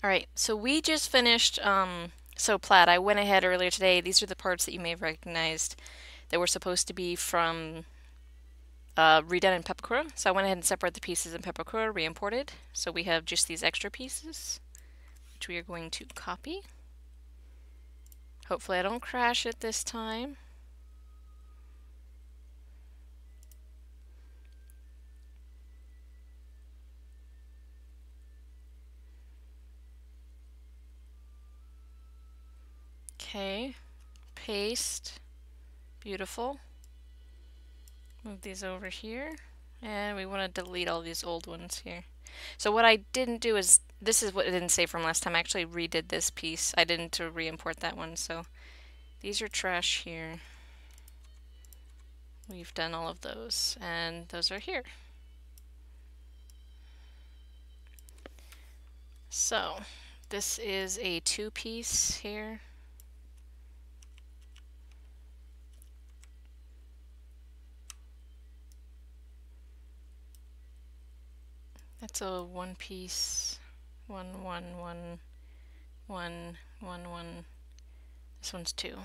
All right, so we just finished So Plaid. I went ahead earlier today. These are the parts that you may have recognized that were supposed to be from redone in Pepakura. So I went ahead and separated the pieces in Pepakura, re-imported. So we have just these extra pieces, which we are going to copy. Hopefully I don't crash it this time. Okay, paste, beautiful. Move these over here. And we want to delete all these old ones here. So what I didn't do is, this is what it didn't say from last time. I actually redid this piece. I didn't re-import that one, so these are trash here. We've done all of those, and those are here. So this is a two-piece here. That's a one piece, one, one, one, one, one, one. This one's two.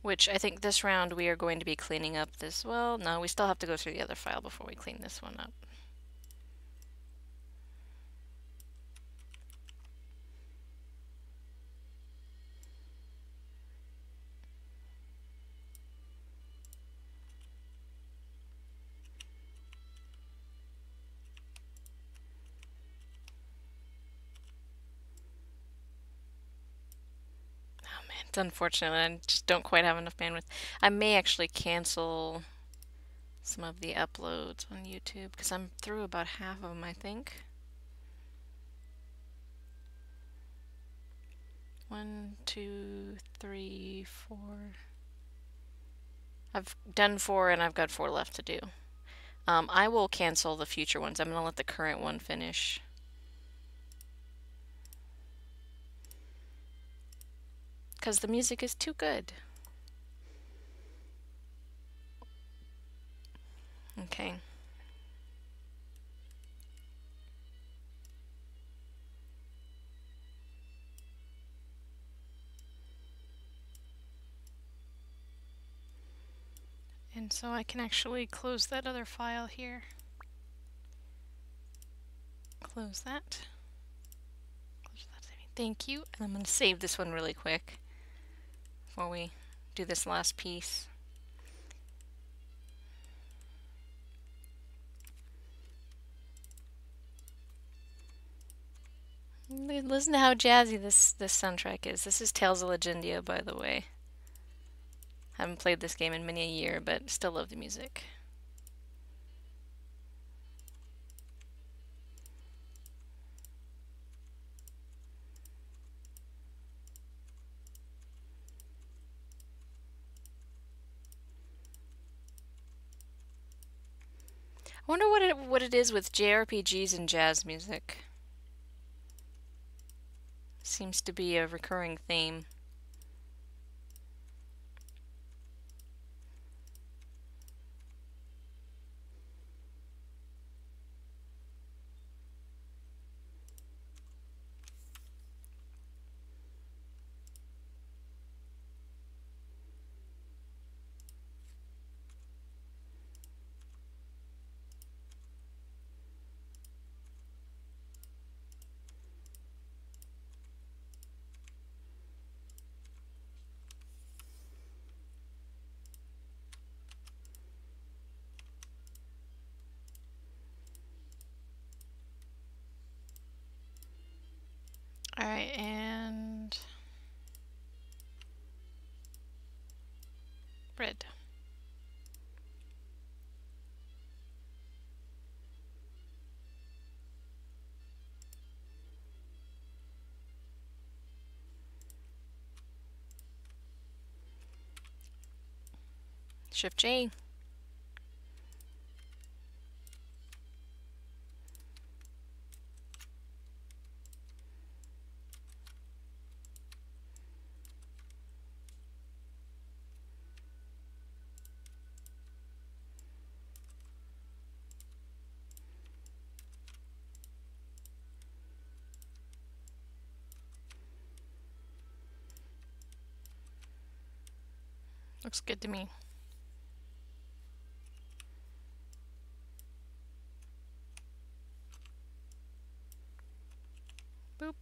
Which I think this round we are going to be cleaning up this. Well, no, we still have to go through the other file before we clean this one up. It's unfortunate. I just don't quite have enough bandwidth. I may actually cancel some of the uploads on YouTube because I'm through about half of them, I think. 1, 2, 3, 4. I've done 4 and I've got 4 left to do. I will cancel the future ones. I'm going to let the current one finish. Because the music is too good. Okay. And so I can actually close that other file here. Close that. Thank you. And I'm going to save this one really quick before we do this last piece. Listen to how jazzy this soundtrack is. This is Tales of Legendia, by the way. Haven't played this game in many a year, but still love the music. I wonder what it is with JRPGs and jazz music. Seems to be a recurring theme. Alright, and bread. Shift J. Looks good to me. Boop.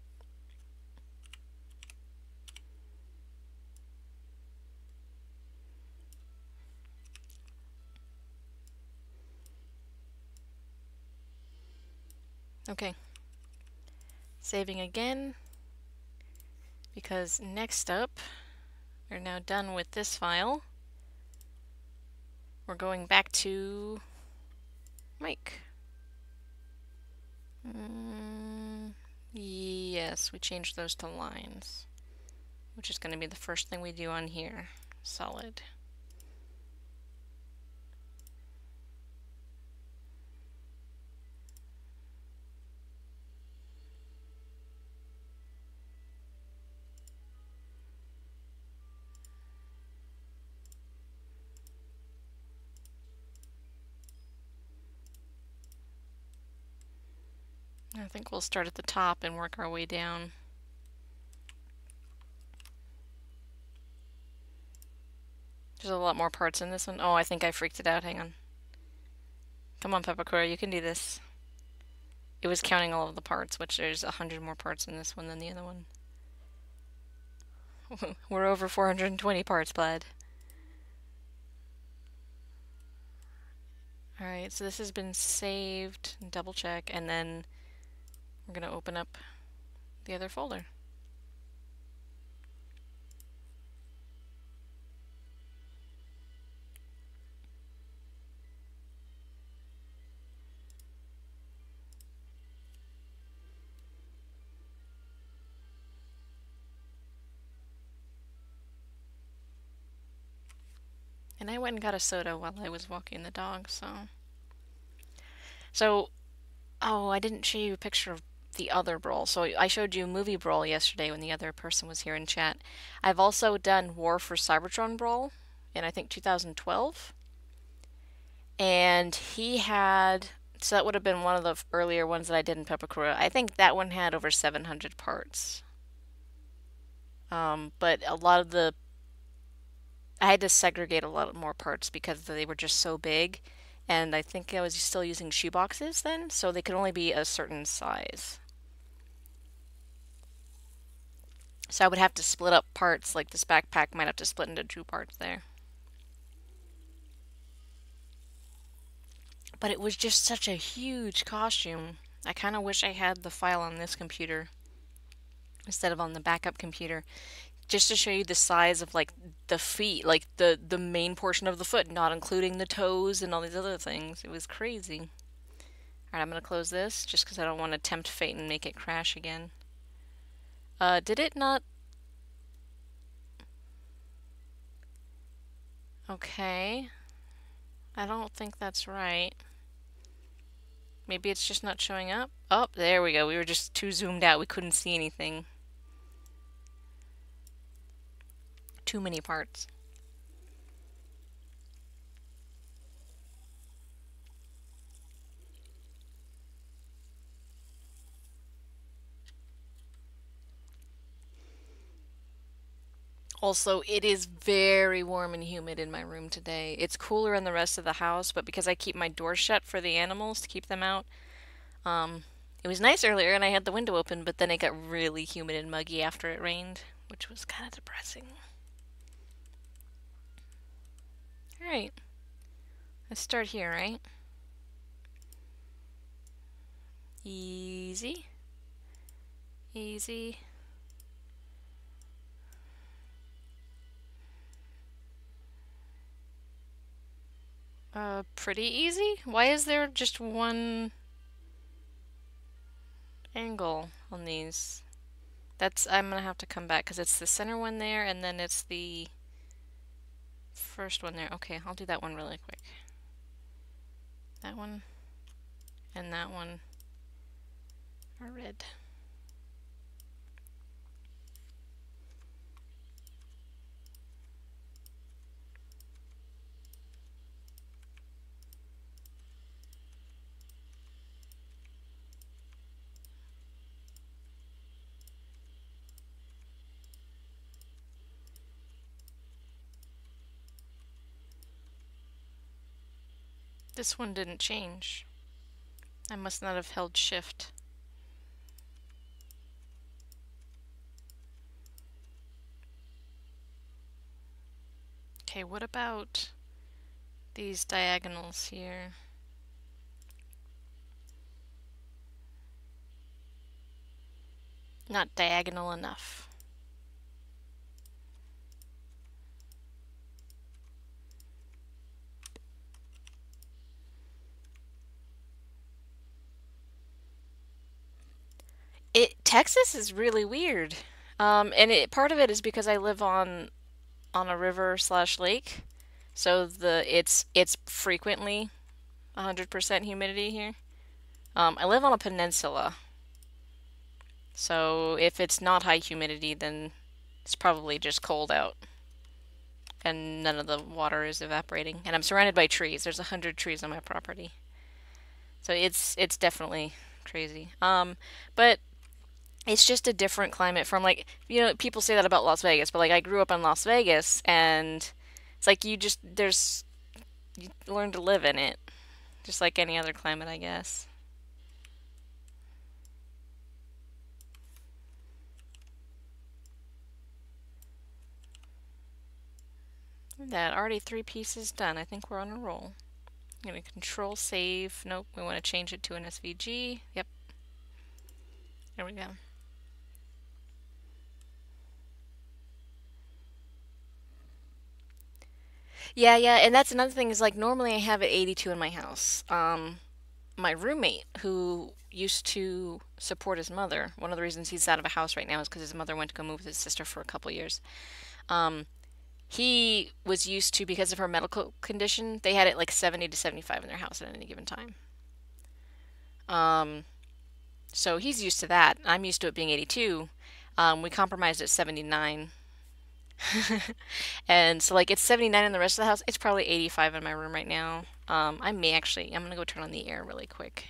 Okay. Saving again. Because next up, we're now done with this file. We're going back to Mike. Yes, we changed those to lines, which is going to be the first thing we do on here. Solid. I think we'll start at the top and work our way down. There's a lot more parts in this one. Oh, I think I freaked it out. Hang on. Come on, Pepakura, you can do this. It was counting all of the parts, which there's 100 more parts in this one than the other one. We're over 420 parts, Plaid. Alright, so this has been saved, double check, and then we're going to open up the other folder. And I went and got a soda while I was walking the dog, So, oh, I didn't show you a picture of the other Brawl. So I showed you Movie Brawl yesterday when the other person was here in chat. I've also done War for Cybertron Brawl in, I think, 2012. And he had, so that would have been one of the earlier ones that I did in Pepakura. I think that one had over 700 parts. But a lot of I had to segregate a lot more parts because they were just so big. And I think I was still using shoeboxes then, so they could only be a certain size. So I would have to split up parts, like this backpack might have to split into 2 parts there. But it was just such a huge costume. I kind of wish I had the file on this computer instead of on the backup computer, just to show you the size of like the feet, like the main portion of the foot, not including the toes and all these other things. It was crazy. Alright, I'm gonna close this just because I don't want to tempt fate and make it crash again. Did it not? Okay. I don't think that's right. Maybe it's just not showing up? Oh, there we go. We were just too zoomed out. We couldn't see anything. Too many parts. Also, it is very warm and humid in my room today. It's cooler in the rest of the house, but because I keep my door shut for the animals to keep them out, it was nice earlier and I had the window open, but then it got really humid and muggy after it rained, which was kind of depressing. Alright. Let's start here, right? Easy. Easy. Pretty easy? Why is there just one angle on these? I'm gonna have to come back because it's the center one there and then it's the first one there. Okay, I'll do that one really quick. That one and that one are red. This one didn't change. I must not have held shift. Okay, what about these diagonals here? Not diagonal enough. Texas is really weird. And part of it is because I live on a river slash lake, so it's frequently 100% humidity here. I live on a peninsula, so if it's not high humidity, then it's probably just cold out, and none of the water is evaporating. And I'm surrounded by trees. There's 100 trees on my property, so it's definitely crazy. But it's just a different climate from like, people say that about Las Vegas, but like I grew up in Las Vegas and it's like you learn to live in it, just like any other climate, I guess. That already 3 pieces done. I think we're on a roll. I'm gonna control save. Nope, we want to change it to an SVG. Yep, there we go. Yeah, and that's another thing is like normally I have it 82 in my house. My roommate who used to support his mother, one of the reasons he's out of a house right now is because his mother went to go move with his sister for a couple years. Um, he was used to, because of her medical condition, they had it like 70 to 75 in their house at any given time. Um, so he's used to that. I'm used to it being 82. We compromised at 79. And so like it's 79 in the rest of the house. It's probably 85 in my room right now. I'm gonna go turn on the air really quick,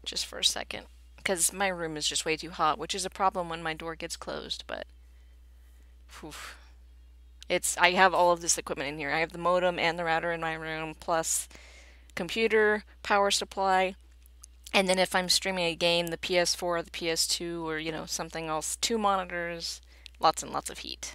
just for a second, because my room is just way too hot, which is a problem when my door gets closed, but whew. I have all of this equipment in here. I have the modem and the router in my room, plus computer, power supply, and then if I'm streaming a game, the PS4 or the PS2 or, something else, 2 monitors, lots and lots of heat.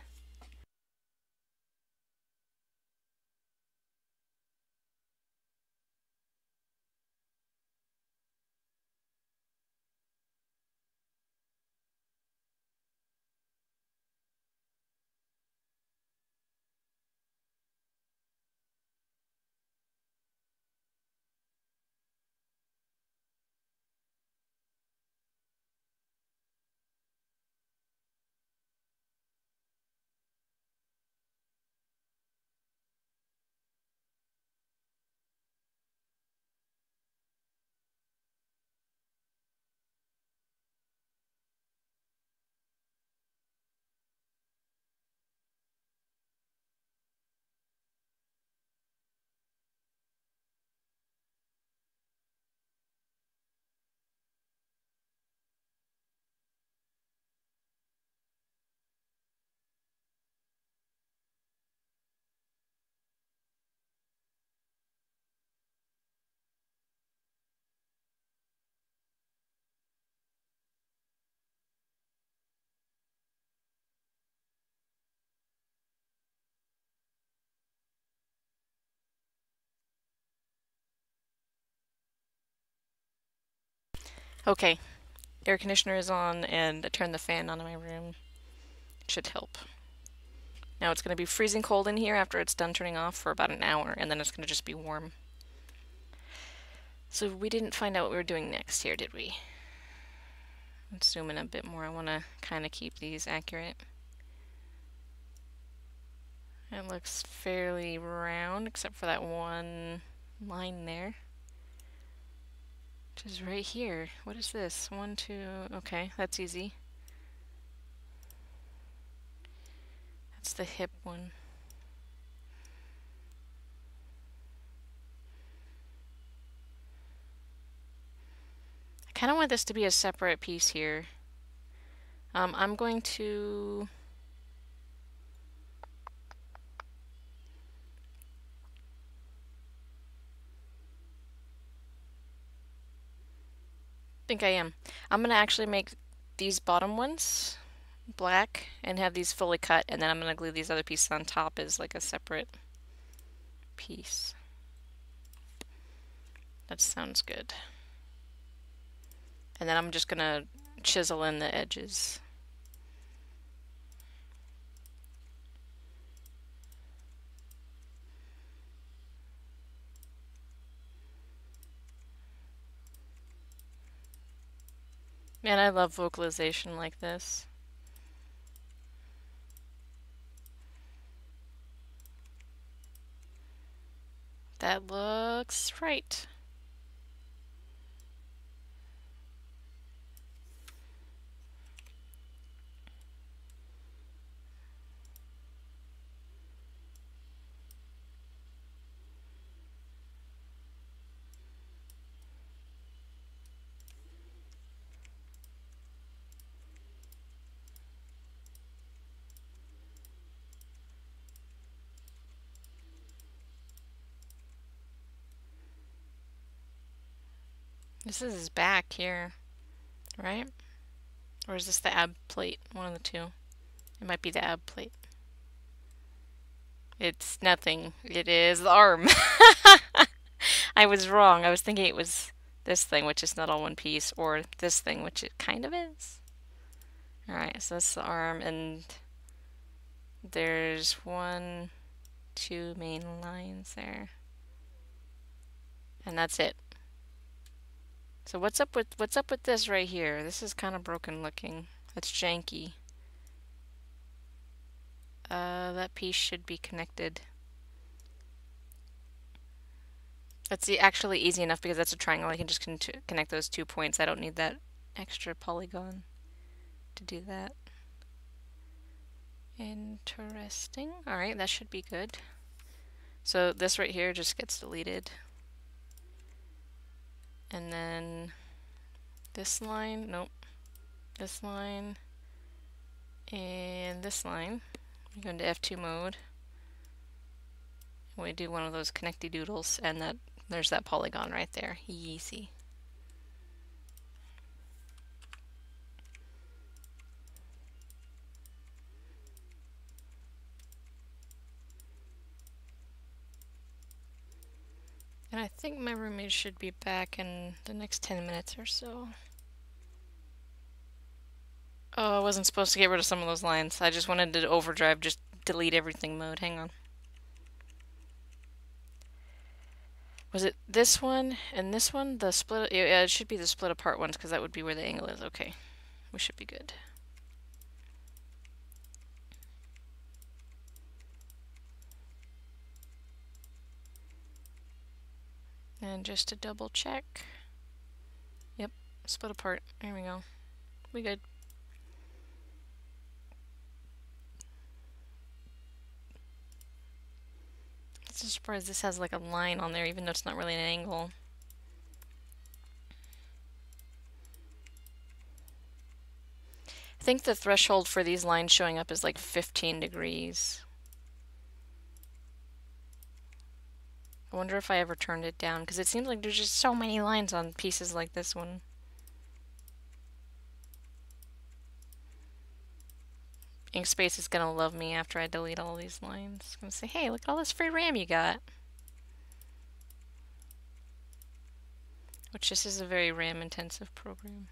Okay, air conditioner is on, and I turned the fan on in my room. It should help. Now it's going to be freezing cold in here after it's done turning off for about an hour, and then it's going to just be warm. So we didn't find out what we were doing next here, did we? Let's zoom in a bit more. I want to kind of keep these accurate. It looks fairly round, except for that one line there, which is right here. What is this? 1, 2, okay, that's easy. That's the hip one. I kind of want this to be a separate piece here. I'm going to think I am. I'm gonna actually make these bottom ones black and have these fully cut, and then I'm gonna glue these other pieces on top as like a separate piece. That sounds good. And then I'm just gonna chisel in the edges. Man, I love vocalization like this. That looks right. This is his back here, right? Or is this the ab plate? One of the two. It might be the ab plate. It's nothing. It is the arm. I was wrong. I was thinking it was this thing, which is not all one piece, or this thing, which it kind of is. Alright, so that's the arm, and there's two main lines there. And that's it. So what's up with this right here? This is kind of broken looking. That's janky. That piece should be connected. That's actually easy enough because that's a triangle. I can just connect those 2 points. I don't need that extra polygon to do that. Interesting. Alright, that should be good. So this right here just gets deleted. And then this line, nope. This line and this line. We go into F2 mode. We do one of those connecty doodles, and there's that polygon right there. Easy. And I think my roommate should be back in the next 10 minutes or so. Oh, I wasn't supposed to get rid of some of those lines. I just wanted to overdrive, just delete everything mode. Hang on. Was it this one and this one? The split? Yeah, it should be the split apart ones because that would be where the angle is. Okay, we should be good. And just to double check. Yep, split apart. There we go. We good. I'm just surprised this has like a line on there even though it's not really an angle. I think the threshold for these lines showing up is like 15 degrees. I wonder if I ever turned it down because it seems like there's just so many lines on pieces like this one. Inkspace is gonna love me after I delete all these lines. It's gonna say, hey, look at all this free RAM you got. Which this is a very RAM intensive program.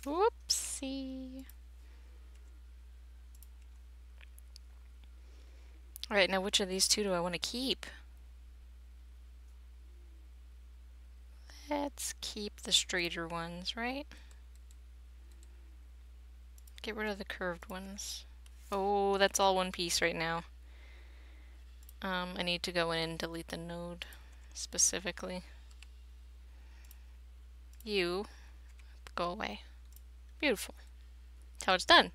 Whoopsie. Alright, now which of these two do I want to keep? Let's keep the straighter ones, right? Get rid of the curved ones. Oh, that's all one piece right now. I need to go in and delete the node specifically. You, go away. Beautiful. That's how it's done.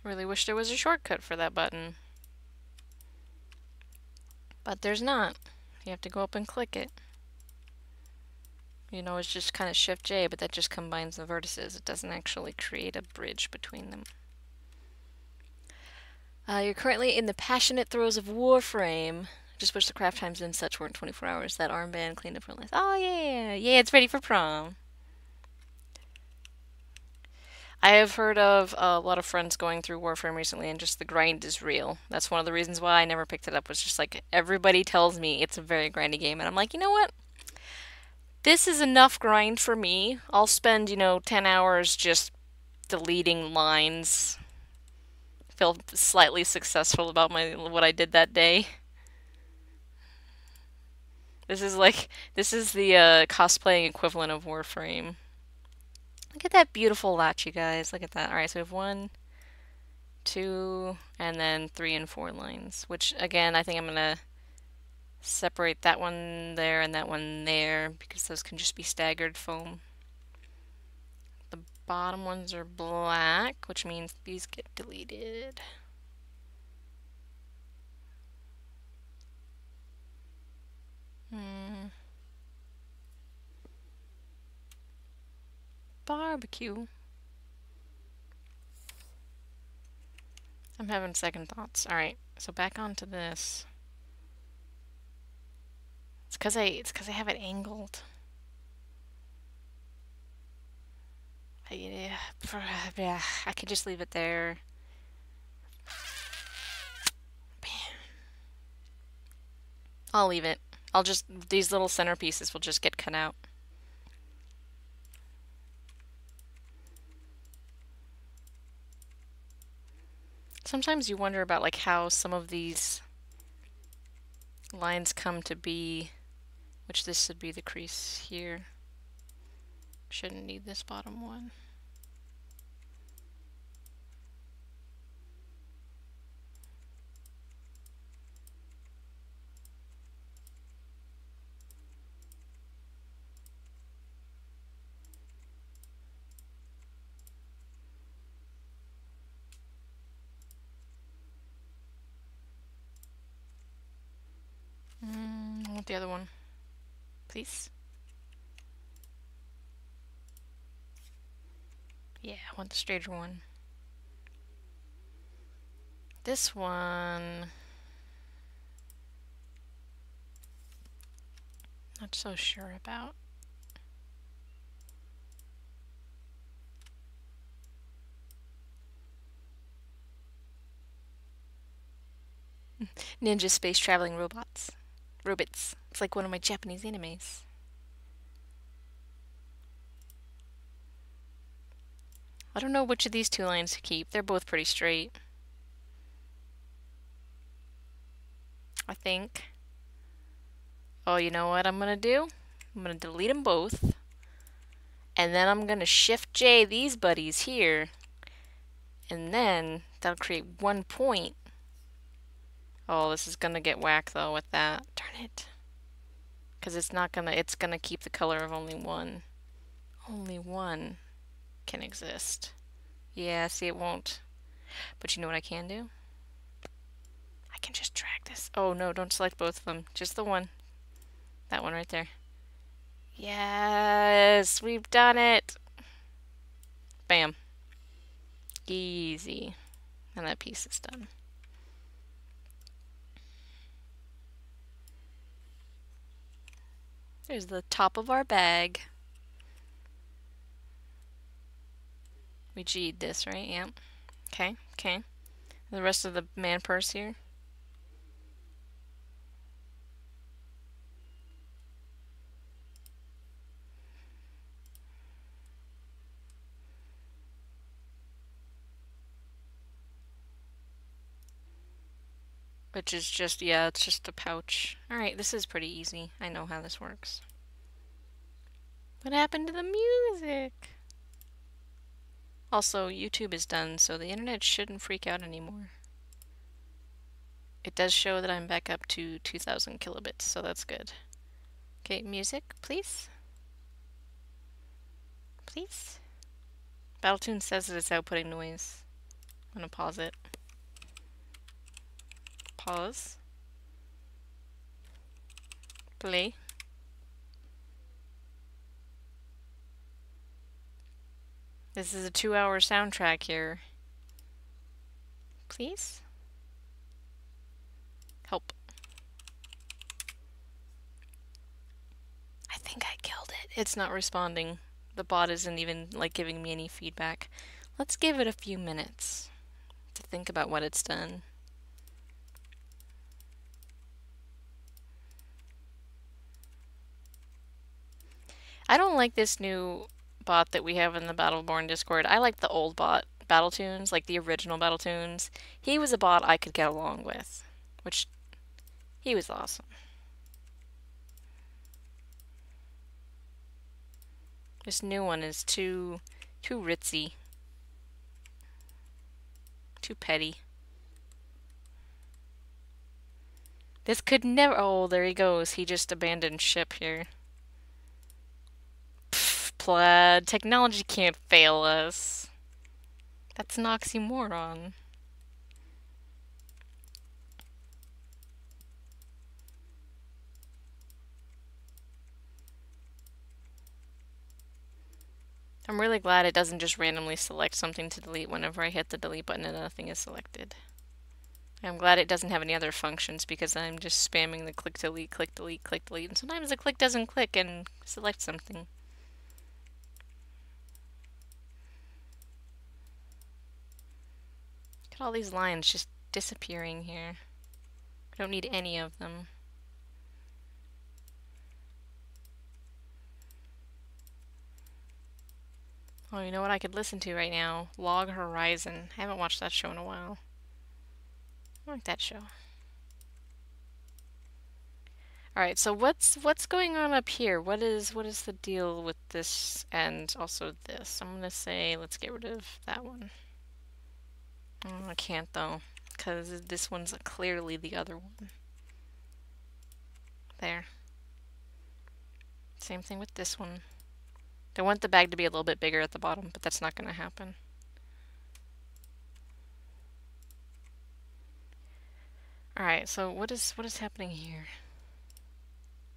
Really wish there was a shortcut for that button. But there's not. You have to go up and click it. You know, it's just kind of Shift J, but that just combines the vertices. It doesn't actually create a bridge between them. You're currently in the passionate throes of Warframe. Just wish the craft times and such weren't 24 hours. That armband cleaned up for last. Oh yeah, yeah, it's ready for prom. I have heard of a lot of friends going through Warframe recently, and just the grind is real. That's one of the reasons why I never picked it up. Was just like everybody tells me it's a very grindy game, and I'm like, you know what? This is enough grind for me. I'll spend, 10 hours just deleting lines. Feel slightly successful about what I did that day. This is the cosplaying equivalent of Warframe. Look at that beautiful latch, you guys. Look at that. Alright, so we have 1, 2, and then 3 and 4 lines. Which, again, I think I'm gonna separate that one there and that one there, because those can just be staggered foam. The bottom ones are black, which means these get deleted. Barbecue. I'm having second thoughts. Alright, so back onto this. It's because I have it angled. I could just leave it there. I'll leave it. These little centerpieces will just get cut out. Sometimes you wonder about like how some of these lines come to be, which this should be the crease here. Shouldn't need this bottom one. I want the other one, please. Yeah, I want the straighter one. This one, not so sure about. Ninja space traveling robots. Robots. It's like one of my Japanese animes. I don't know which of these two lines to keep. They're both pretty straight. I think. Oh, you know what I'm gonna do? I'm gonna delete them both. And then I'm gonna Shift J these buddies here. And then that'll create 1 point. Oh, this is gonna get whack though with that. Darn it. Because it's gonna keep the color of only one. Only one can exist. Yeah, see, it won't. But you know what I can do? I can just drag this. Oh no, don't select both of them. Just the one. That one right there. Yes, we've done it. Bam. Easy. And that piece is done. There's the top of our bag. We G'd this, right? Yeah. Okay, okay. The rest of the man purse here. Which is just, yeah, it's just a pouch. Alright, this is pretty easy. I know how this works. What happened to the music? Also, YouTube is done, so the internet shouldn't freak out anymore. It does show that I'm back up to 2000 kilobits, so that's good. Okay, music, please. Please. Battletoon says that it's outputting noise. I'm gonna pause it. Pause. Play. This is a 2-hour soundtrack here. Please? Help. I think I killed it. It's not responding. The bot isn't even like giving me any feedback. Let's give it a few minutes to think about what it's done. I don't like this new bot that we have in the Battleborn Discord. I like the old bot, Battletoons, like the original Battletoons. He was a bot I could get along with, which he was awesome. This new one is too ritzy, too petty. This could never. Oh, there he goes. He just abandoned ship here. Pfft, plaid. Technology can't fail us. That's an oxymoron. I'm really glad it doesn't just randomly select something to delete whenever I hit the delete button and nothing is selected. I'm glad it doesn't have any other functions because I'm just spamming the click delete, click delete, click delete, and sometimes the click doesn't click and select something. Look at all these lines just disappearing here. I don't need any of them. Oh, you know what I could listen to right now? Log Horizon. I haven't watched that show in a while. I like that show. Alright, so what's going on up here? What is the deal with this and also this? I'm gonna say let's get rid of that one. Oh, I can't though, because this one's clearly the other one. There. Same thing with this one. I want the bag to be a little bit bigger at the bottom, but that's not gonna happen. Alright, so what is happening here?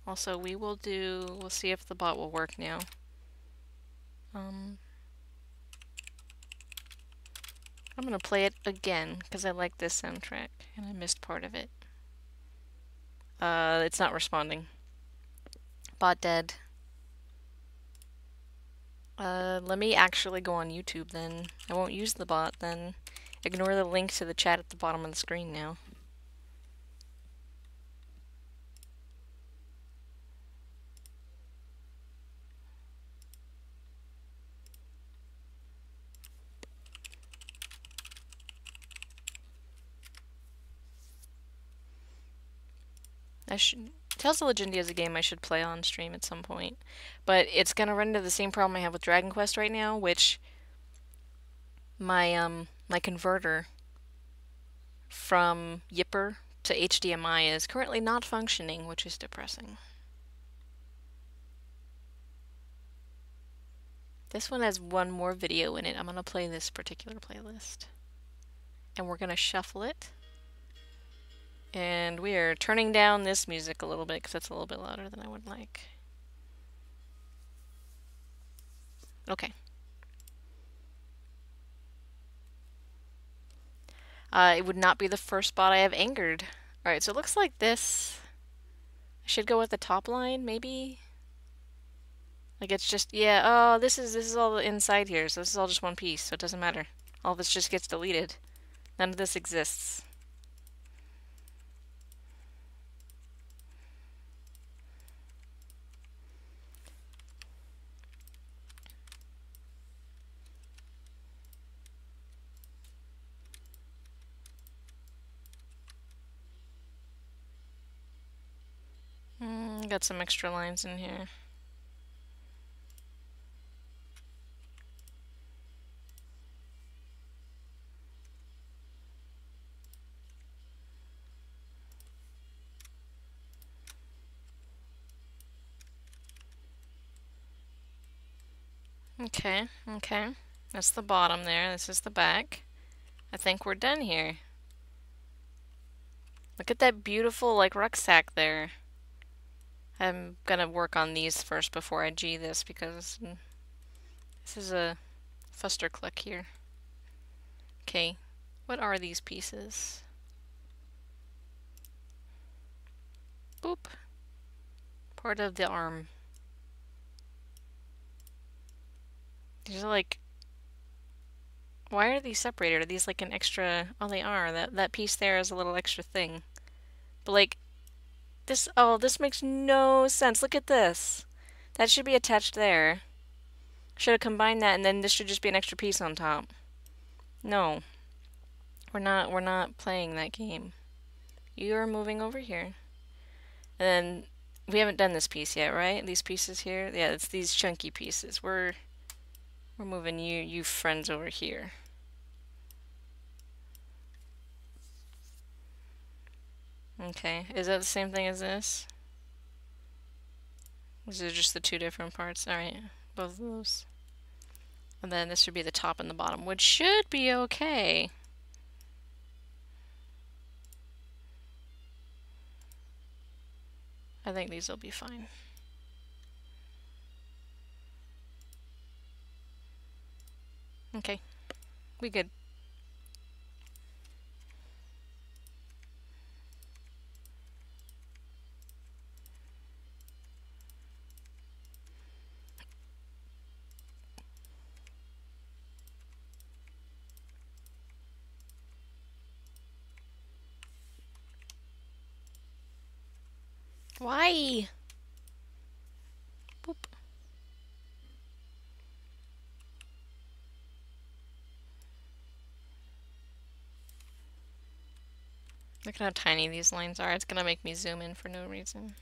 Also, we'll see if the bot will work now. I'm gonna play it again, because I like this soundtrack, and I missed part of it. It's not responding. Bot dead. Let me actually go on YouTube then. I won't use the bot then. Ignore the link to the chat at the bottom of the screen now. Tales of Legendia is a game I should play on stream at some point. But it's gonna run into the same problem I have with Dragon Quest right now, which my converter from Yipper to HDMI is currently not functioning, which is depressing. This one has one more video in it. I'm gonna play this particular playlist. And we're gonna shuffle it. And we are turning down this music a little bit because it's a little bit louder than I would like. Okay. It would not be the first bot I have angered. Alright, so it looks like this. I should go with the top line, maybe? Like it's just, yeah, oh, this is all inside here, so this is all just one piece, so it doesn't matter. All this just gets deleted. None of this exists. Got some extra lines in here. Okay, okay. That's the bottom there. This is the back. I think we're done here. Look at that beautiful, like, rucksack there. I'm gonna work on these first before I G this because this is a fuster click here. Okay, what are these pieces? Boop. Part of the arm. These are like... Why are these separated? Are these like an extra... Oh, they are. That piece there is a little extra thing. But like, this... Oh, this makes no sense. Look at this. That should be attached there. Should have combined that and then this should just be an extra piece on top. No. We're not playing that game. You're moving over here. And then we haven't done this piece yet, right? These pieces here? Yeah, it's these chunky pieces. We're moving you friends over here. Okay, is that the same thing as this? These are just the two different parts. Alright, both of those. And then this should be the top and the bottom, which should be okay. I think these will be fine. Okay, we good. Why? Boop. Look at how tiny these lines are. It's gonna make me zoom in for no reason.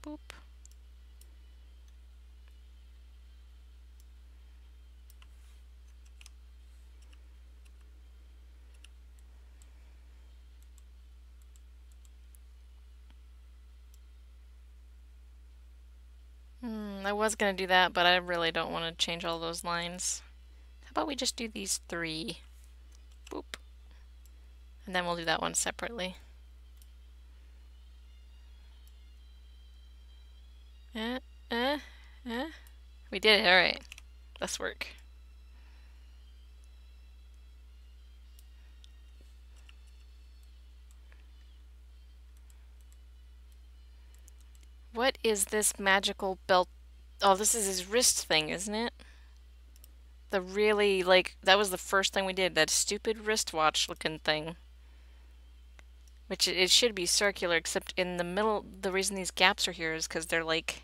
Boop. I was gonna do that, but I really don't want to change all those lines. How about we just do these three? Boop. And then we'll do that one separately. We did it, alright. Let's work. What is this magical belt? Oh, this is his wrist thing, isn't it? The really, like, that was the first thing we did, that stupid wristwatch looking thing. Which it should be circular, except in the middle, the reason these gaps are here is because they're like...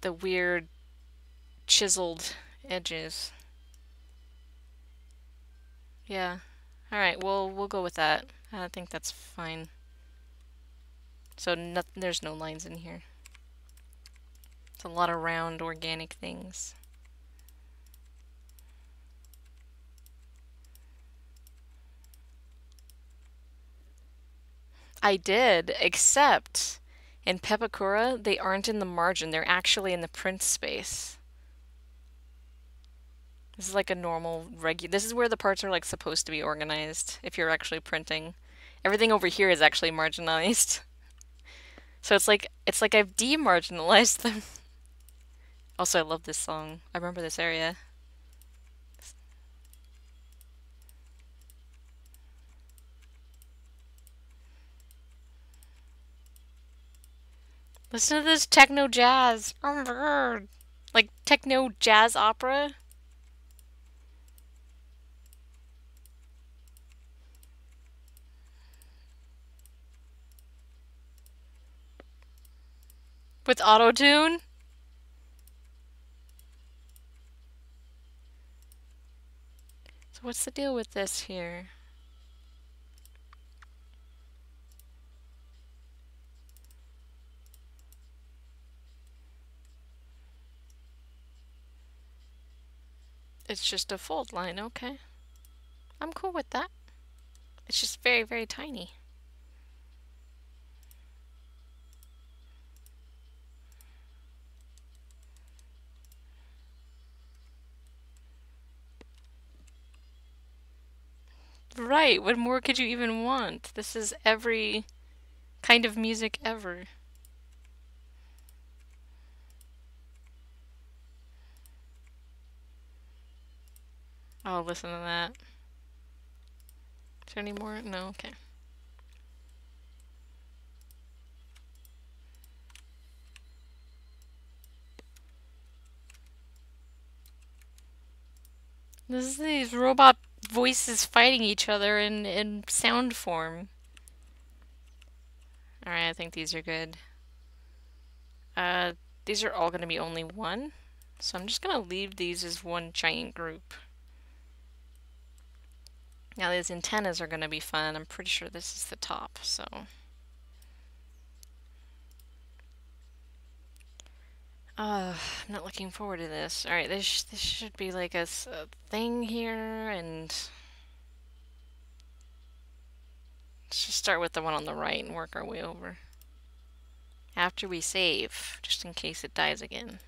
the weird chiseled edges. Yeah. Alright, we'll go with that. I think that's fine. So there's no lines in here. It's a lot of round organic things. I did, except in Pepakura, they aren't in the margin. They're actually in the print space. This is like a normal this is where the parts are like supposed to be organized if you're actually printing. Everything over here is actually marginalized. So it's like I've demarginalized them. Also, I love this song. I remember this area. Listen to this techno jazz. Oh my god. Like techno jazz opera. With auto-tune? what's the deal with this here? It's just a fold line, okay. I'm cool with that. It's just very, very tiny. Right, what more could you even want? This is every kind of music ever. Oh, listen to that. Is there any more? No, okay. This is these robot voices fighting each other in sound form. Alright, I think these are good. These are all going to be only one. So I'm just going to leave these as one giant group. Now these antennas are going to be fun. I'm pretty sure this is the top, so... I'm not looking forward to this. Alright, this should be like a thing here, and... Let's just start with the one on the right and work our way over. After we save, just in case it dies again.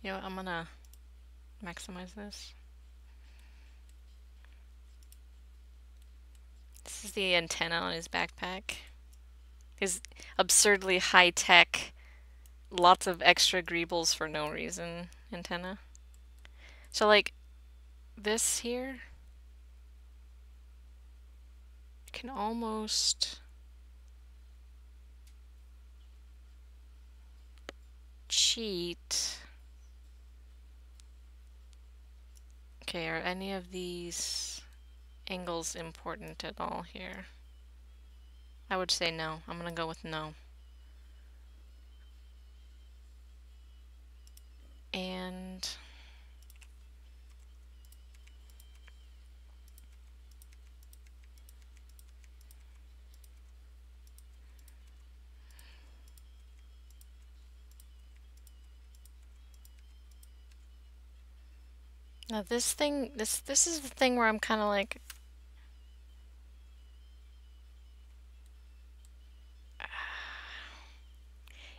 You know what, I'm gonna maximize this. This is the antenna on his backpack. His absurdly high-tech, lots of extra greebles for no reason antenna. So like, this here can almost cheat. Okay, are any of these angles important at all here? I would say no. I'm gonna go with no. And now this thing, this is the thing where I'm kind of like,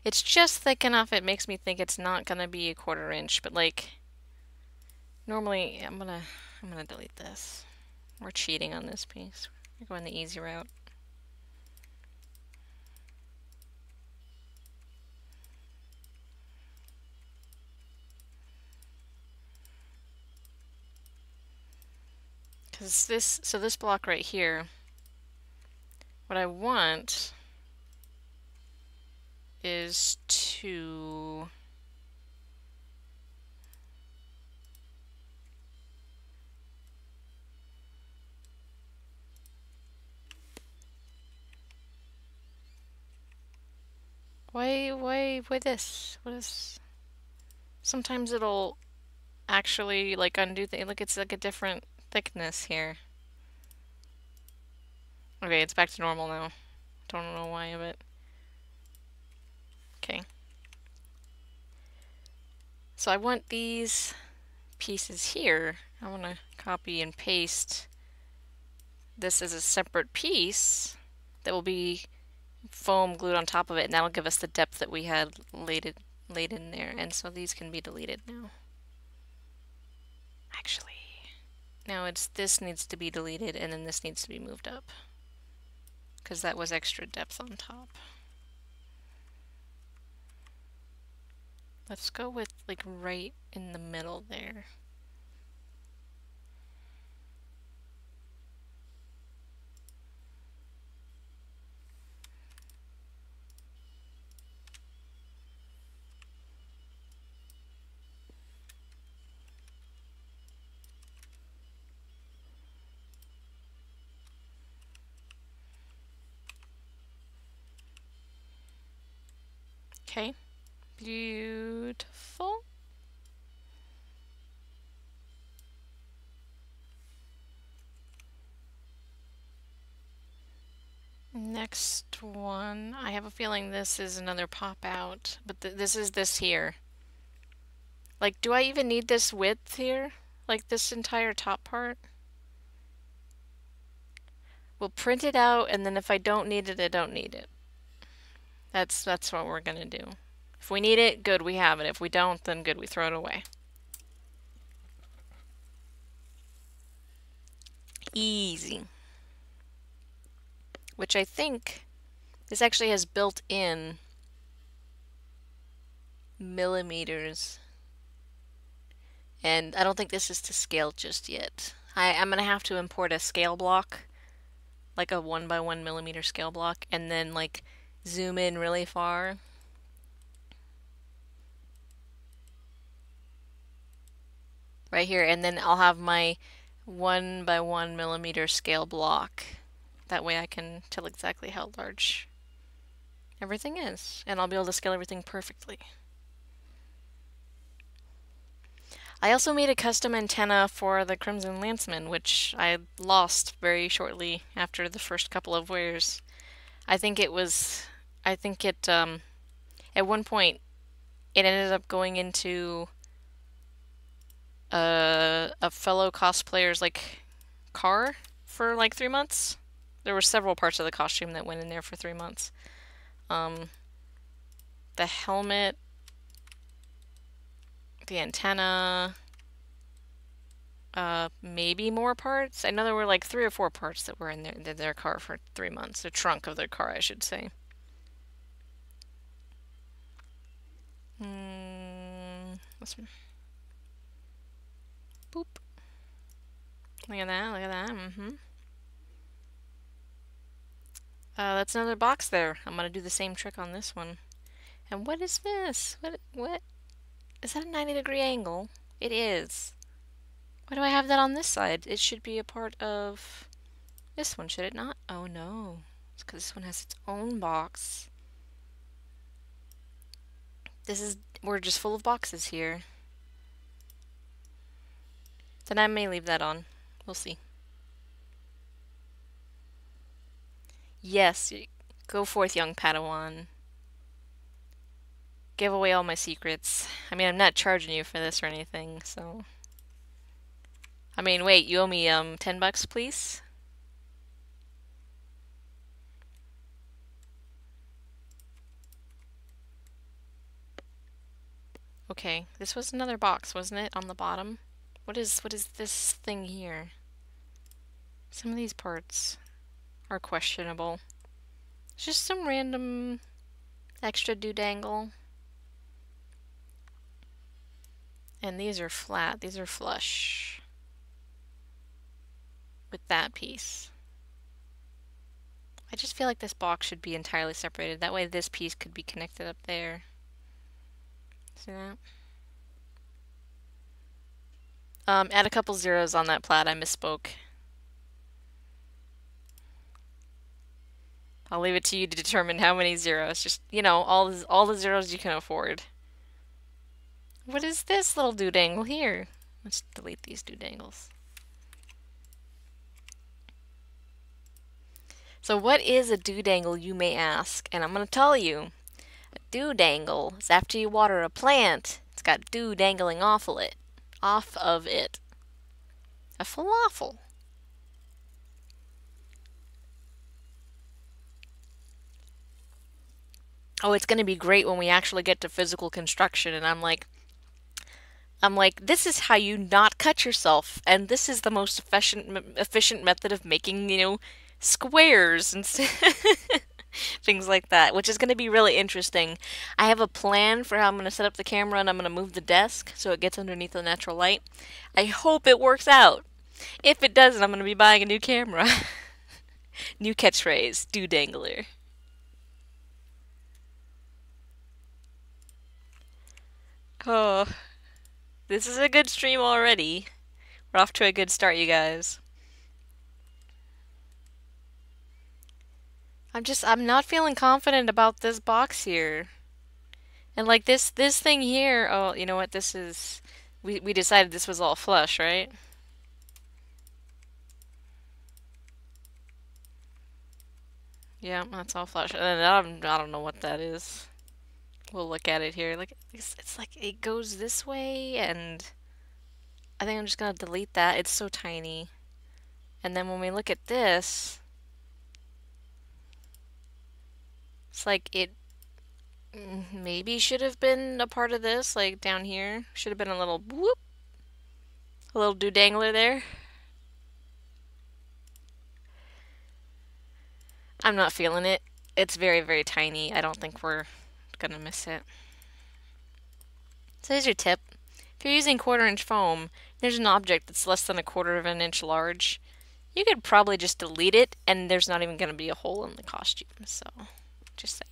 it's just thick enough it makes me think it's not gonna be a 1/4 inch, but like normally I'm gonna delete this. We're cheating on this piece. We're going the easy route. Because this block right here, what I want is to why this? What is, sometimes it'll actually like undo things. Look, it's like a different thickness here. Okay, it's back to normal now. Don't know why, but okay. So I want these pieces here. I want to copy and paste this as a separate piece that will be foam glued on top of it, and that'll give us the depth that we had laid in there. And so these can be deleted now. Actually, now it's this needs to be deleted, and then this needs to be moved up because that was extra depth on top. Let's go with like right in the middle there. Okay, beautiful. Next one, I have a feeling this is another pop out, but this is this here. Like, do I even need this width here? Like this entire top part? We'll print it out, and then if I don't need it, I don't need it. That's what we're gonna do. If we need it, good, we have it. If we don't, then good, we throw it away. Easy. Which I think this actually has built-in millimeters. And I don't think this is to scale just yet. I'm gonna have to import a scale block, like a 1 by 1 millimeter scale block, and then like zoom in really far. Right here, and then I'll have my 1 by 1 millimeter scale block. That way I can tell exactly how large everything is, and I'll be able to scale everything perfectly. I also made a custom antenna for the Crimson Lanceman, which I lost very shortly after the first couple of wears. At one point, it ended up going into a fellow cosplayer's like car for like 3 months. There were several parts of the costume that went in there for 3 months. The helmet, the antenna, maybe more parts. I know there were like 3 or 4 parts that were in their car for 3 months. The trunk of their car, I should say. This one. Boop. Look at that, look at that. That's another box there. I'm gonna do the same trick on this one. And what is this? What? Is that a 90-degree angle? It is. Why do I have that on this side? It should be a part of this one, should it not? Oh no. It's because this one has its own box. We're just full of boxes here. Then I may leave that on. We'll see. Yes, go forth, young Padawan. Give away all my secrets. I mean, I'm not charging you for this or anything, so... I mean, wait, you owe me, $10, please? Okay, this was another box, wasn't it, on the bottom? What is this thing here? Some of these parts are questionable. It's just some random extra doodangle. And these are flat, these are flush with that piece. I just feel like this box should be entirely separated. That way this piece could be connected up there. See that? Add a couple zeros on that plat, I misspoke. I'll leave it to you to determine how many zeros. Just, you know, all the zeros you can afford. What is this little doodangle here? Let's delete these doodangles. So what is a doodangle, you may ask? And I'm going to tell you. A doodangle is after you water a plant, it's got dew dangling off of it. A falafel. Oh, it's going to be great when we actually get to physical construction, and I'm like, this is how you not cut yourself, and this is the most efficient method of making, you know, squares and things like that, which is going to be really interesting. I have a plan for how I'm going to set up the camera, and I'm going to move the desk so it gets underneath the natural light. I hope it works out. If it doesn't, I'm going to be buying a new camera. New catchphrase, doodangler. Oh, this is a good stream already. We're off to a good start, you guys. I'm not feeling confident about this box here. And like this thing here, oh, you know what, this is, we decided this was all flush, right? Yeah, that's all flash. And I don't know what that is. We'll look at it here. Like it's like it goes this way, and I think I'm just gonna delete that. It's so tiny. And then when we look at this, it's like it maybe should have been a part of this, like down here. Should have been a little whoop, a little do-dangler there. I'm not feeling it. It's very, very tiny. I don't think we're gonna miss it. So here's your tip. If you're using 1/4 inch foam, there's an object that's less than 1/4 of an inch large. You could probably just delete it and there's not even gonna be a hole in the costume. So just saying.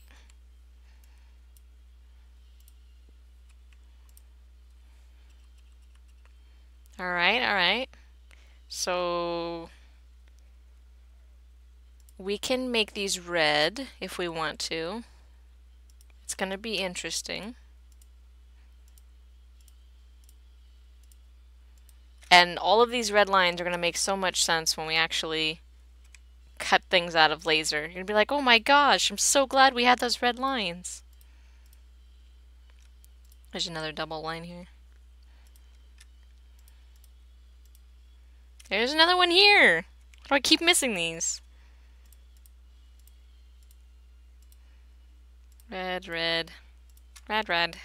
Alright, alright. So we can make these red if we want to. It's going to be interesting. And all of these red lines are going to make so much sense when we actually cut things out of laser. You're going to be like, oh my gosh, I'm so glad we had those red lines. There's another double line here. There's another one here. How do I keep missing these? Red, red, red, red.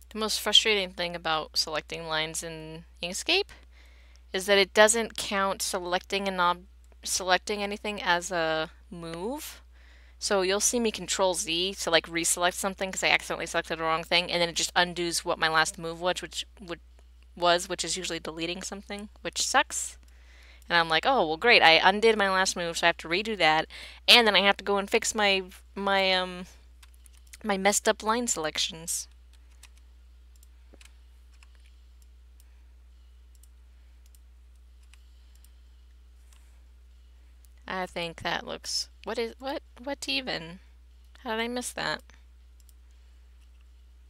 The most frustrating thing about selecting lines in Inkscape is that it doesn't count selecting anything as a move. So you'll see me Control Z to like reselect something because I accidentally selected the wrong thing, and then it just undoes what my last move which is usually deleting something, which sucks. And I'm like, oh well, great, I undid my last move, so I have to redo that, and then I have to go and fix my messed up line selections. I think that looks what even? How did I miss that?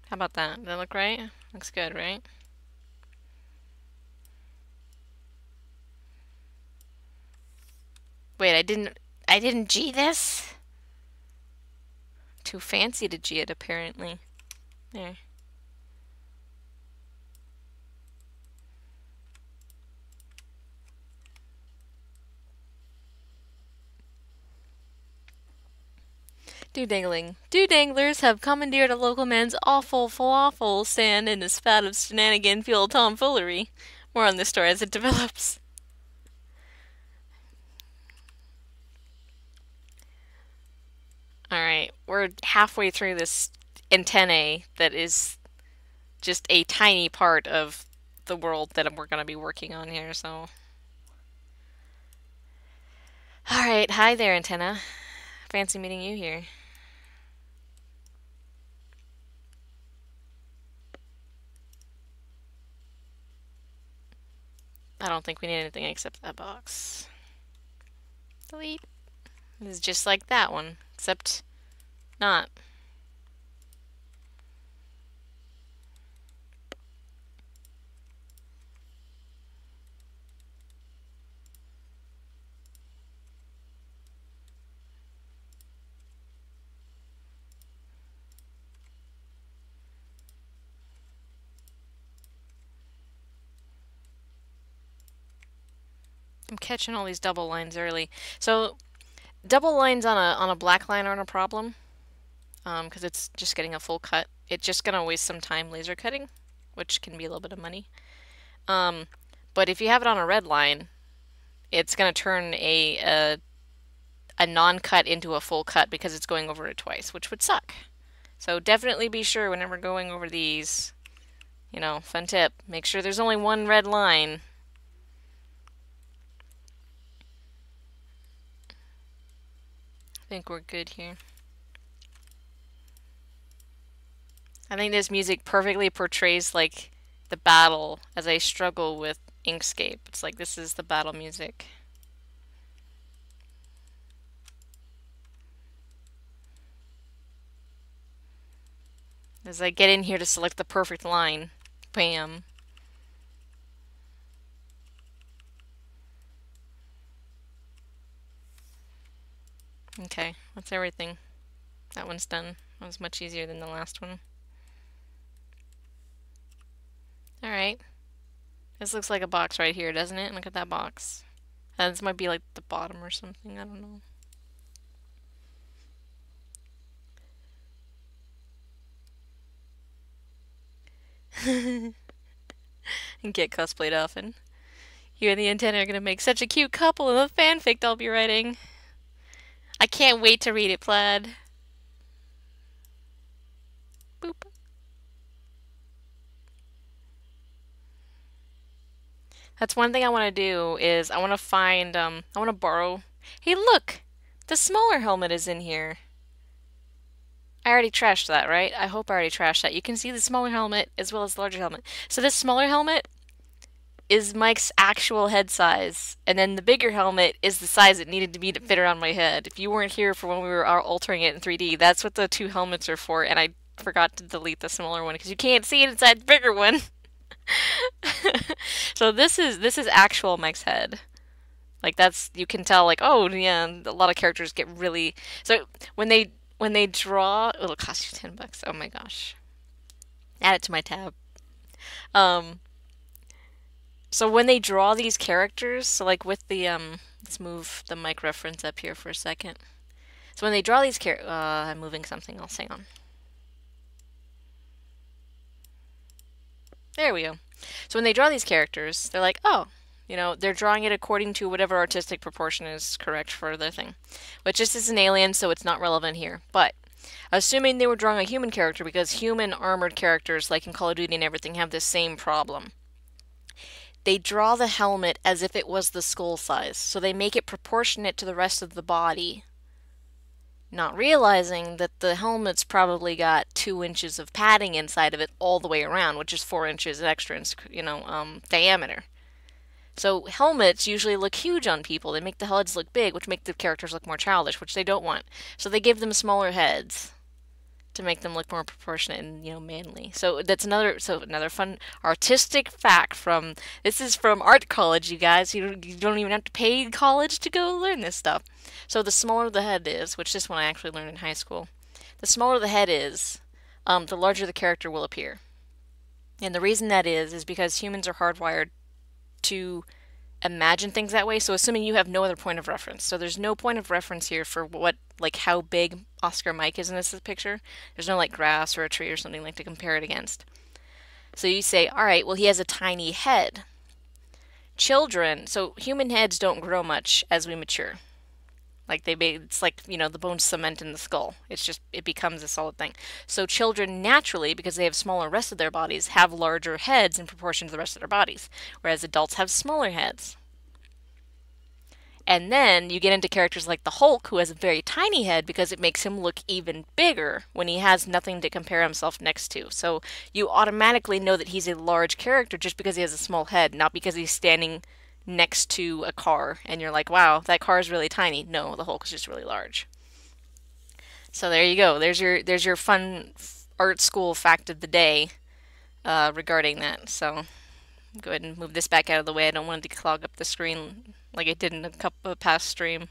How about that? Does that look right? Looks good, right? Wait, I didn't G this? Too fancy to G it, apparently. There. Doodangling. Doodanglers have commandeered a local man's awful falafel stand in a spat of shenanigan-fueled tomfoolery. More on this story as it develops. Alright, we're halfway through this antennae that is just a tiny part of the world that we're going to be working on here, so... Alright, hi there, antenna. Fancy meeting you here. I don't think we need anything except that box. Delete. This is just like that one, except not. I'm catching all these double lines early. So double lines on a black line aren't a problem, because it's just getting a full cut. It's just gonna waste some time laser cutting, which can be a little bit of money. But if you have it on a red line, it's gonna turn a non-cut into a full cut because it's going over it twice, which would suck. So definitely be sure whenever going over these, fun tip, make sure there's only one red line. I think we're good here. I think this music perfectly portrays like the battle as I struggle with Inkscape. It's like this is the battle music. As I get in here to select the perfect line. Bam. Okay, that's everything. That one's done. That was much easier than the last one. Alright. This looks like a box right here, doesn't it? Look at that box. This might be like the bottom or something, I don't know. And get cosplayed often. You and the antenna are gonna make such a cute couple in the fanfic I'll be writing. I can't wait to read it, Plaid. Boop. That's one thing I want to do is I want to find, I want to borrow. Hey, look! The smaller helmet is in here. I already trashed that, right? I hope I already trashed that. You can see the smaller helmet as well as the larger helmet. So this smaller helmet is Mike's actual head size, and then the bigger helmet is the size it needed to be to fit around my head. If you weren't here for when we were altering it in 3D, that's what the two helmets are for, and I forgot to delete the smaller one because you can't see it inside the bigger one. So this is actual Mike's head. Like that's you can tell like oh yeah a lot of characters get really so when they draw it'll cost you $10. Oh my gosh. Add it to my tab. Um so when they draw these characters, so like with the let's move the mic reference up here for a second. So when they draw these I'm moving something else, hang on. There we go. So when they draw these characters, they're like, oh, they're drawing it according to whatever artistic proportion is correct for their thing. Which this is an alien, so it's not relevant here. But assuming they were drawing a human character, because human armored characters, like in Call of Duty and everything, have this same problem. They draw the helmet as if it was the skull size, so they make it proportionate to the rest of the body, not realizing that the helmet's probably got 2 inches of padding inside of it all the way around, which is 4 inches extra in diameter. So helmets usually look huge on people. They make the heads look big, which make the characters look more childish, which they don't want. So they give them smaller heads to make them look more proportionate and manly. So that's another fun artistic fact from this is from art college, you guys. You don't even have to pay college to go learn this stuff. So the smaller the head is, which this one I actually learned in high school, the smaller the head is, the larger the character will appear. And the reason that is because humans are hardwired to imagine things that way. So assuming you have no other point of reference. So there's no point of reference here for how big Oscar Mike is in this picture. There's no like grass or a tree or something like to compare it against. So you say, all right, well he has a tiny head. So human heads don't grow much as we mature. It's like, the bones cement in the skull. It becomes a solid thing. So children naturally, because they have smaller rest of their bodies, have larger heads in proportion to the rest of their bodies, whereas adults have smaller heads. And then you get into characters like the Hulk, who has a very tiny head because it makes him look even bigger when he has nothing to compare himself next to. So you automatically know that he's a large character just because he has a small head, not because he's standing next to a car and you're like, wow, that car is really tiny. No, the Hulk is just really large. So there you go. There's your fun art school fact of the day regarding that. So go ahead and move this back out of the way. I don't want it to clog up the screen like it did in a past stream.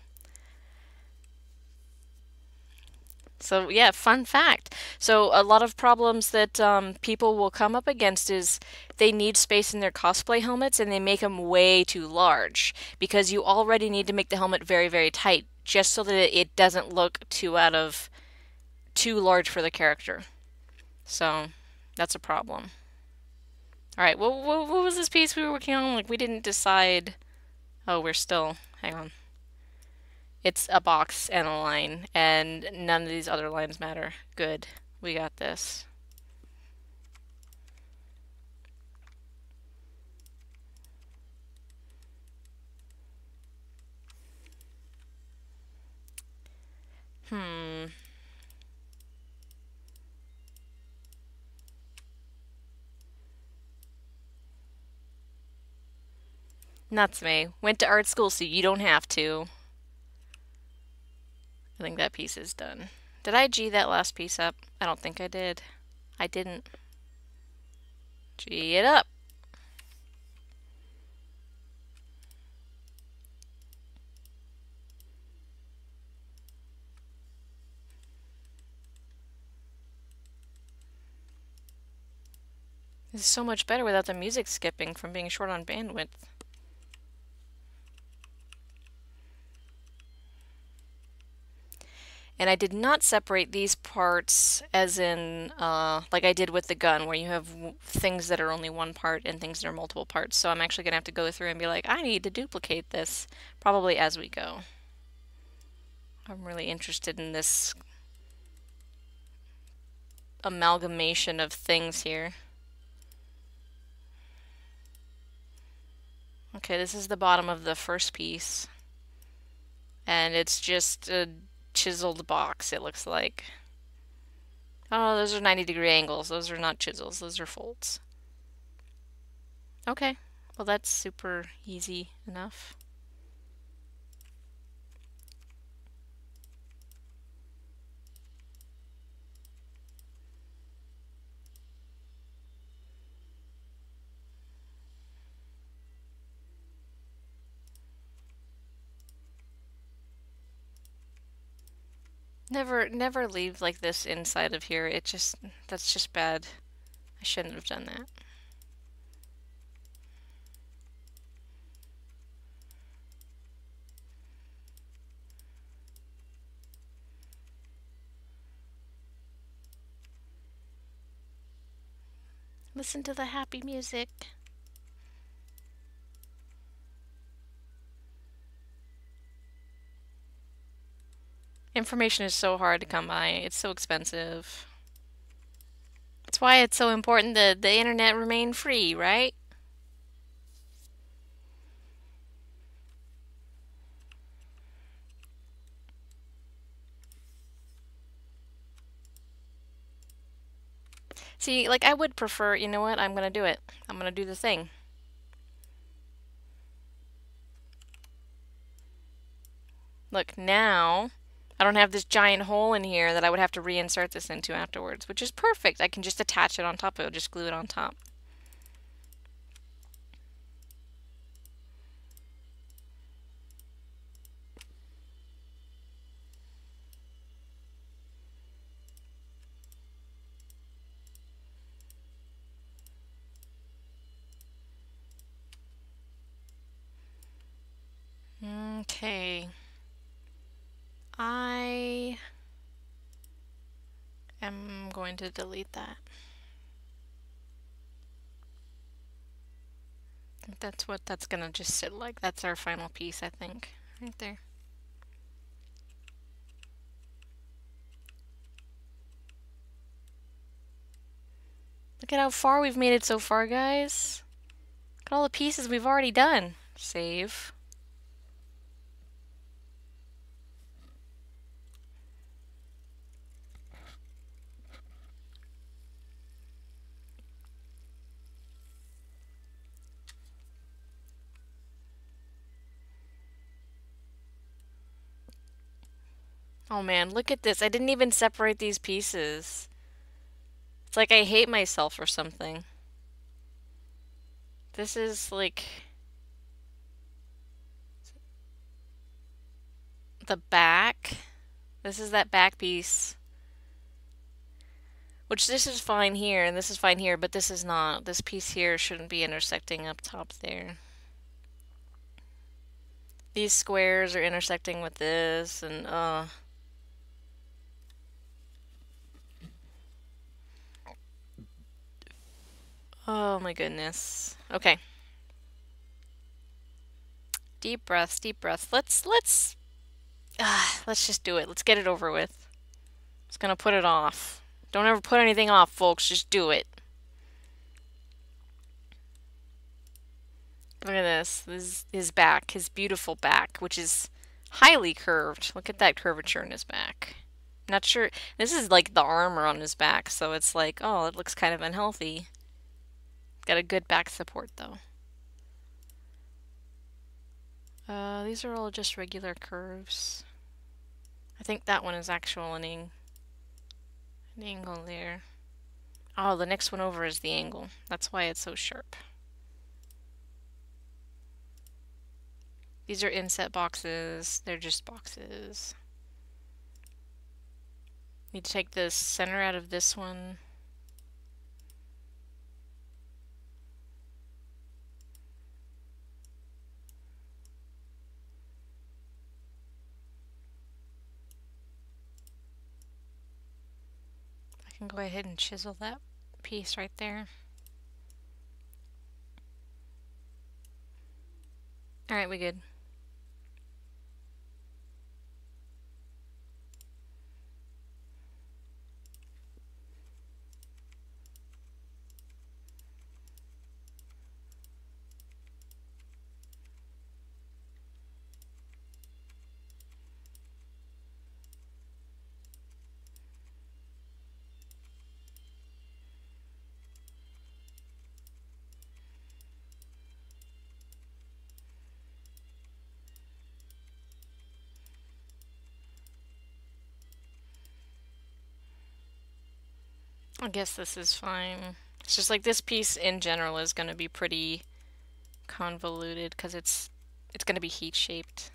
So yeah, fun fact. So a lot of problems that people will come up against is they need space in their cosplay helmets and they make them way too large because you already need to make the helmet very, very tight just so that it doesn't look too large for the character. So that's a problem. All right, what was this piece we were working on? Like we didn't decide. Oh, hang on. It's a box and a line, and none of these other lines matter. Good. We got this. Natsume. Went to art school, so you don't have to. I think that piece is done. Did I G that last piece up? I don't think I did. I didn't. Gee it up. This is so much better without the music skipping from being short on bandwidth. And I did not separate these parts as in, like I did with the gun, where you have things that are only one part and things that are multiple parts. So I'm actually going to have to go through and be like, I need to duplicate this, probably as we go. I'm really interested in this amalgamation of things here. Okay, this is the bottom of the first piece. And it's just a chiseled box, it looks like. Oh, those are 90-degree angles. Those are not chisels, those are folds. Okay, well that's super easy enough. Never leave like this inside of here. That's just bad. I shouldn't have done that. Listen to the happy music. Information is so hard to come by. It's so expensive. That's why it's so important that the internet remain free, right? See, like I would prefer, you know what? I'm gonna do it. I'm gonna do the thing. Look, now I don't have this giant hole in here that I would have to reinsert this into afterwards, which is perfect. I can just attach it on top of it, just glue it on top. Okay. I am going to delete that. That's what that's gonna just sit like. That's our final piece, I think. Right there. Look at how far we've made it so far, guys. Look at all the pieces we've already done. Save. Oh man, look at this. I didn't even separate these pieces. It's like I hate myself or something. This is like the back. This is that back piece. Which this is fine here and this is fine here, but this is not. This piece here shouldn't be intersecting up top there. These squares are intersecting with this and oh my goodness. Okay. Deep breaths, deep breaths. Let's just do it. Let's get it over with. It's gonna put it off. Don't ever put anything off, folks. Just do it. Look at this. This is his back, his beautiful back, which is highly curved. Look at that curvature in his back. Not sure. This is like the armor on his back, so it's like, oh, it looks kind of unhealthy. Got a good back support, though. These are all just regular curves. I think that one is actual an angle there. Oh, the next one over is the angle. That's why it's so sharp. These are inset boxes. They're just boxes. Need to take the center out of this one. I can go ahead and chisel that piece right there. Alright, we good. I guess this is fine. It's just like this piece in general is going to be pretty convoluted because it's going to be heat shaped.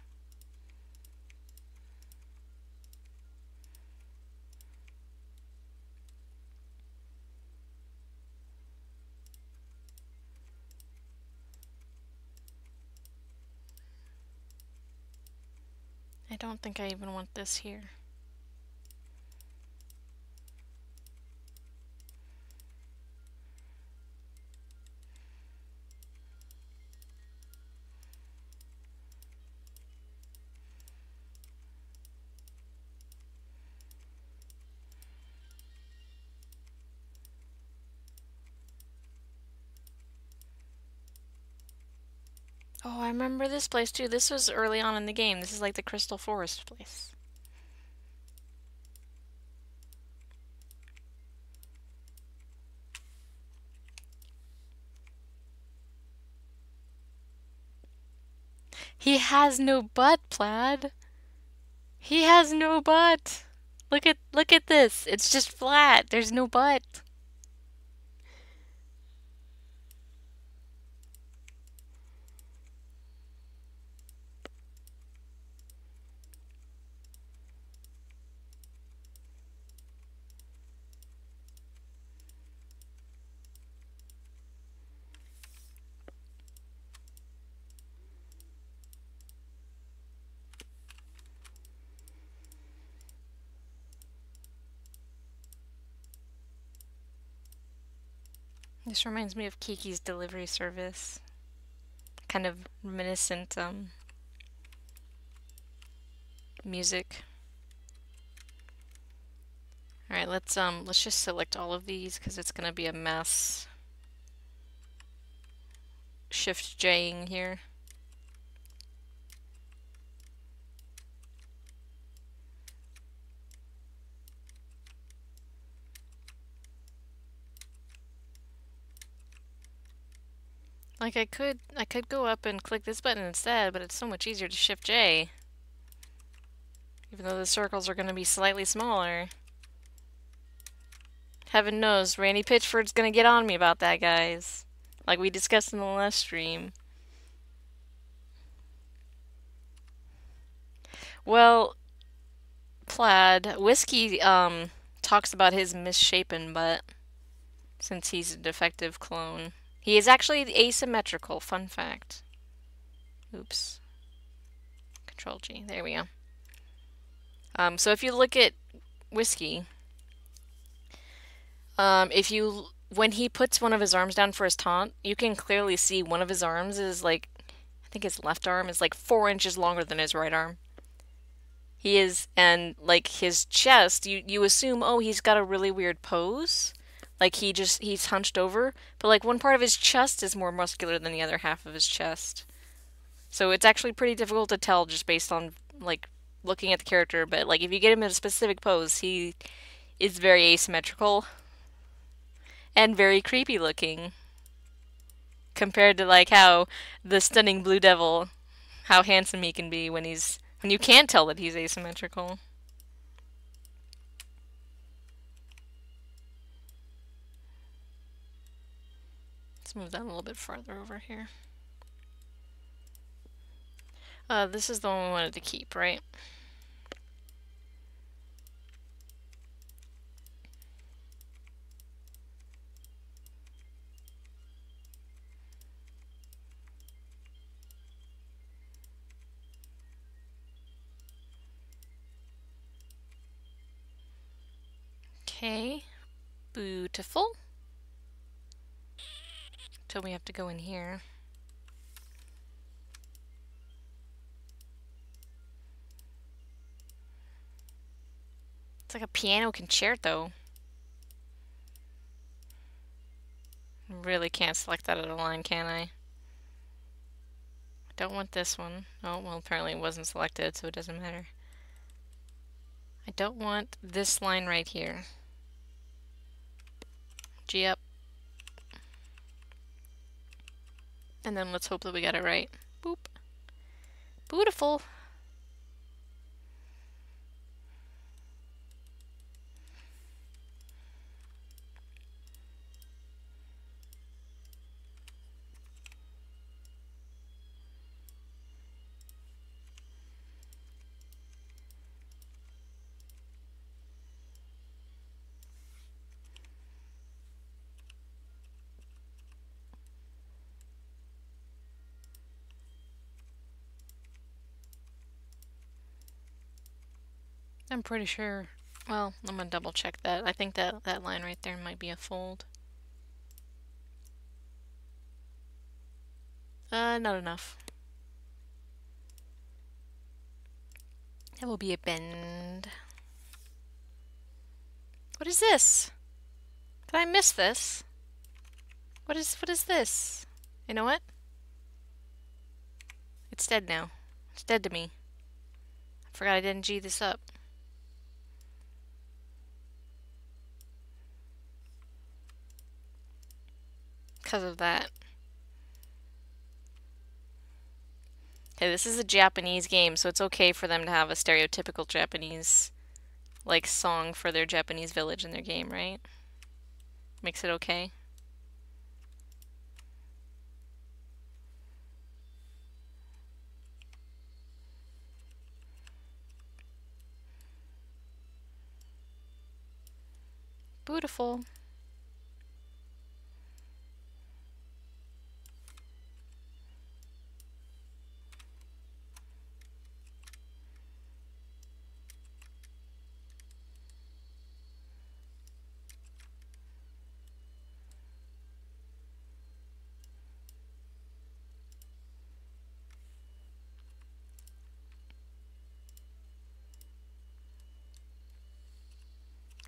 I don't think I even want this here. Oh, I remember this place too. This was early on in the game. This is like the Crystal Forest place. He has no butt, Plaid. He has no butt. Look at this. It's just flat. There's no butt. This reminds me of Kiki's delivery service. Kind of reminiscent music. Alright, let's just select all of these because it's gonna be a mess. Shift J-ing here. Like I could go up and click this button instead, but it's so much easier to Shift J. Even though the circles are going to be slightly smaller. Heaven knows, Randy Pitchford's going to get on me about that, guys. Like we discussed in the last stream. Well, Plaid, Whiskey talks about his misshapen butt since he's a defective clone. He is actually asymmetrical, fun fact. Oops. Control G, there we go. So if you look at Whiskey, when he puts one of his arms down for his taunt, you can clearly see one of his arms is like, I think his left arm is like 4 inches longer than his right arm. He is, and like his chest, you assume, oh, he's got a really weird pose. Like he's hunched over, but like one part of his chest is more muscular than the other half of his chest. So it's actually pretty difficult to tell just based on like looking at the character, but like if you get him in a specific pose, he is very asymmetrical and very creepy looking compared to like how the stunning Blue Devil, how handsome he can be when you can't tell that he's asymmetrical. Let's move that a little bit farther over here. This is the one we wanted to keep, right? Okay, beautiful. So we have to go in here. It's like a piano concerto. Really can't select that out of line, can I? Don't want this one. Oh, well, apparently it wasn't selected, so it doesn't matter. I don't want this line right here. G up. And then let's hope that we got it right. Boop. Beautiful. I'm pretty sure. Well, I'm gonna double check that. I think that line right there might be a fold. Not enough. That will be a bend. What is this? Did I miss this? What is this? You know what? It's dead now. It's dead to me. I forgot I didn't G this up. Because of that. Okay, this is a Japanese game, so it's okay for them to have a stereotypical Japanese, like, song for their Japanese village in their game, right? Makes it okay. Beautiful.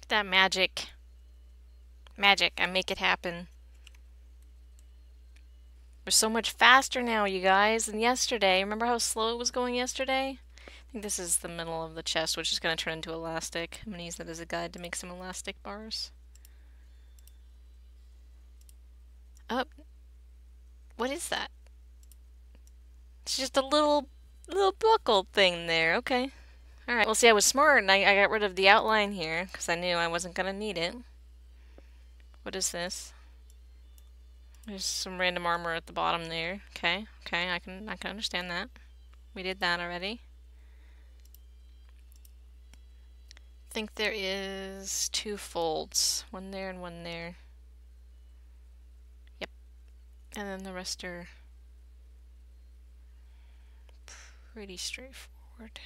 That magic. Magic, I make it happen. We're so much faster now, you guys, than yesterday. Remember how slow it was going yesterday? I think this is the middle of the chest, which is going to turn into elastic. I'm going to use that as a guide to make some elastic bars. Oh, what is that? It's just a little buckled thing there. Okay. Alright, well see, I was smart and I got rid of the outline here because I knew I wasn't going to need it. What is this? There's some random armor at the bottom there. Okay, I can understand that. We did that already. I think there is 2 folds. One there and one there. Yep. And then the rest are pretty straightforward.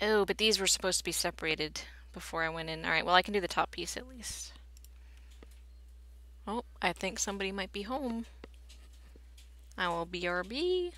Oh, but these were supposed to be separated before I went in. Alright, well I can do the top piece at least. Oh, I think somebody might be home. I will BRB.